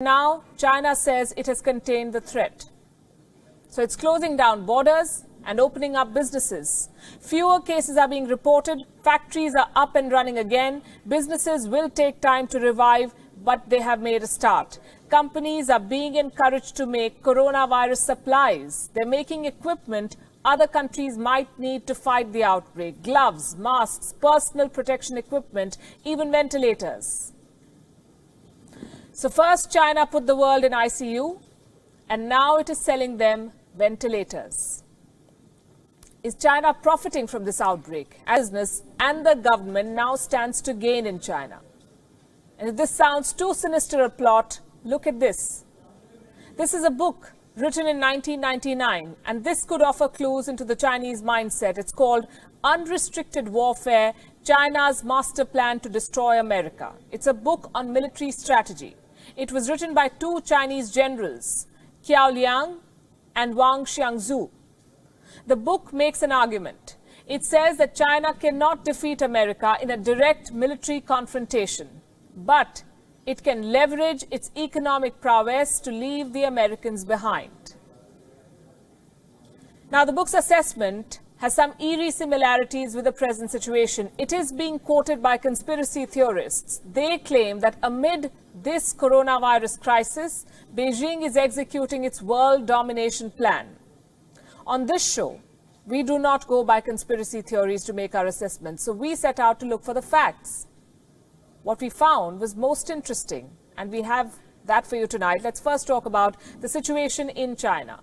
Now, China says it has contained the threat. So it's closing down borders and opening up businesses. Fewer cases are being reported. Factories are up and running again. Businesses will take time to revive, but they have made a start. Companies are being encouraged to make coronavirus supplies. They're making equipment other countries might need to fight the outbreak. Gloves, masks, personal protection equipment, even ventilators. So first, China put the world in ICU, and now it is selling them ventilators. Is China profiting from this outbreak? Business and the government now stands to gain in China. And if this sounds too sinister a plot, look at this. This is a book written in 1999, and this could offer clues into the Chinese mindset. It's called Unrestricted Warfare, China's Master Plan to Destroy America. It's a book on military strategy. It was written by two Chinese generals, Qiao Liang and Wang Xiangzu. The book makes an argument. It says that China cannot defeat America in a direct military confrontation, but it can leverage its economic prowess to leave the Americans behind. Now, the book's assessment has some eerie similarities with the present situation. It is being quoted by conspiracy theorists. They claim that amid this coronavirus crisis, Beijing is executing its world domination plan. On this show, we do not go by conspiracy theories to make our assessments, so we set out to look for the facts. What we found was most interesting, and we have that for you tonight. Let's first talk about the situation in China.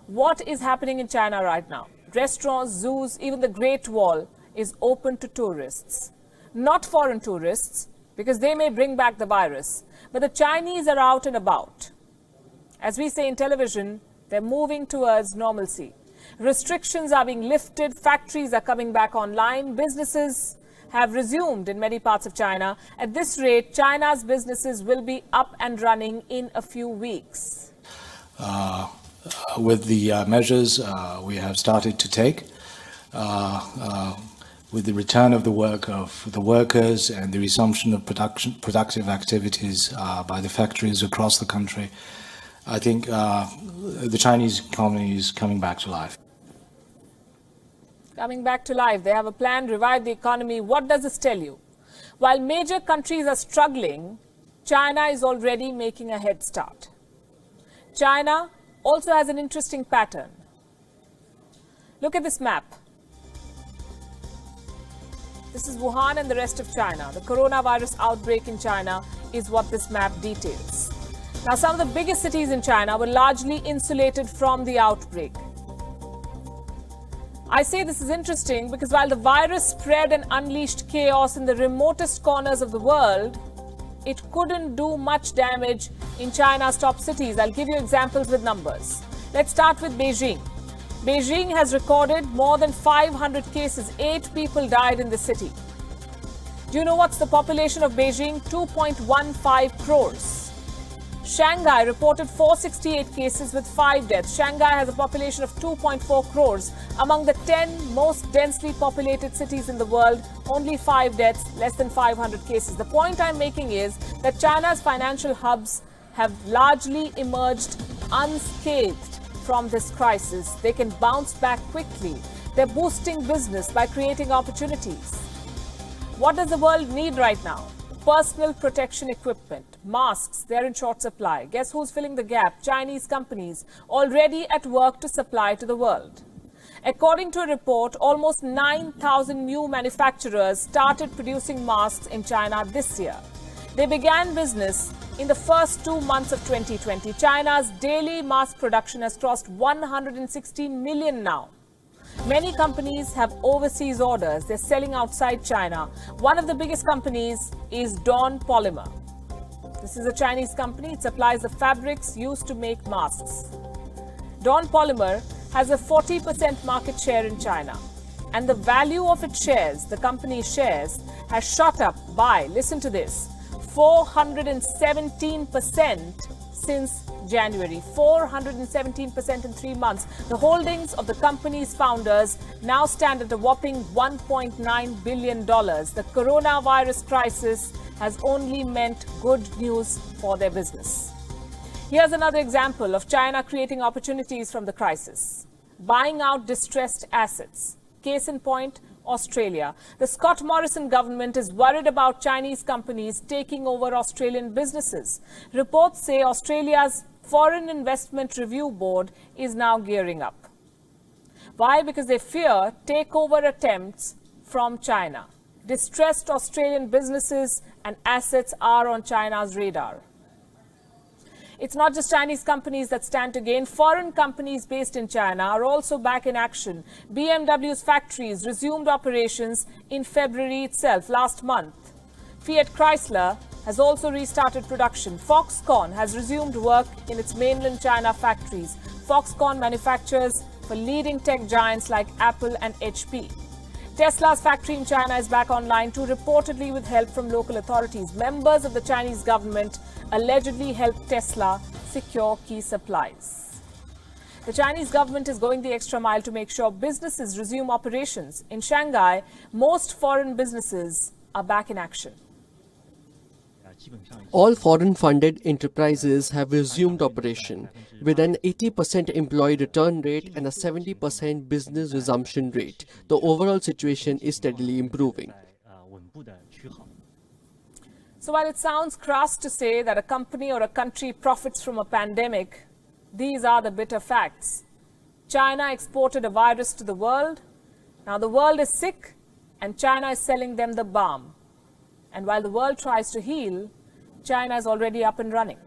What is happening in China right now? Restaurants, zoos, even the Great Wall is open to tourists. Not foreign tourists, because they may bring back the virus, but the Chinese are out and about. As we say in television, they're moving towards normalcy. Restrictions are being lifted, factories are coming back online, businesses have resumed in many parts of China. At this rate, China's businesses will be up and running in a few weeks. With the measures we have started to take, with the return of the work of the workers and the resumption of productive activities by the factories across the country, I think the Chinese economy is coming back to life. Coming back to life. They have a plan, revive the economy. What does this tell you? While major countries are struggling, China is already making a head start. China also has an interesting pattern. Look at this map. This is Wuhan and the rest of China. The coronavirus outbreak in China is what this map details. Now, some of the biggest cities in China were largely insulated from the outbreak. I say this is interesting because while the virus spread and unleashed chaos in the remotest corners of the world, it couldn't do much damage in China's top cities. I'll give you examples with numbers. Let's start with Beijing. Beijing has recorded more than 500 cases. 8 people died in the city. Do you know what's the population of Beijing? 2.15 crores. Shanghai reported 468 cases with 5 deaths. Shanghai has a population of 2.4 crores. Among the 10 most densely populated cities in the world, only 5 deaths, less than 500 cases. The point I'm making is that China's financial hubs have largely emerged unscathed from this crisis. They can bounce back quickly. They're boosting business by creating opportunities. What does the world need right now? Personal protection equipment, masks, they're in short supply. Guess who's filling the gap? Chinese companies already at work to supply to the world. According to a report, almost 9,000 new manufacturers started producing masks in China this year. They began business in the first 2 months of 2020. China's daily mask production has crossed 116 million now. Many companies have overseas orders. They're selling outside China. One of the biggest companies is Dawn Polymer. This is a Chinese company. It supplies the fabrics used to make masks. Dawn Polymer has a 40% market share in China. And the value of its shares, the company's shares, has shot up by, listen to this, 417% since January. 417% in 3 months. The holdings of the company's founders now stand at a whopping $1.9 billion. The coronavirus crisis has only meant good news for their business. Here's another example of China creating opportunities from the crisis. Buying out distressed assets. Case in point, Australia. The Scott Morrison government is worried about Chinese companies taking over Australian businesses. Reports say Australia's Foreign Investment Review Board is now gearing up. Why? Because they fear takeover attempts from China. Distressed Australian businesses and assets are on China's radar. It's not just Chinese companies that stand to gain. Foreign companies based in China are also back in action. BMW's factories resumed operations in February itself, last month. Fiat Chrysler has also restarted production. Foxconn has resumed work in its mainland China factories. Foxconn manufactures for leading tech giants like Apple and HP. Tesla's factory in China is back online too, reportedly with help from local authorities. Members of the Chinese government allegedly helped Tesla secure key supplies. The Chinese government is going the extra mile to make sure businesses resume operations. In Shanghai, most foreign businesses are back in action. All foreign-funded enterprises have resumed operation, with an 80% employee return rate and a 70% business resumption rate. The overall situation is steadily improving. So while it sounds crass to say that a company or a country profits from a pandemic, these are the bitter facts. China exported a virus to the world. Now the world is sick and China is selling them the balm. And while the world tries to heal, China is already up and running.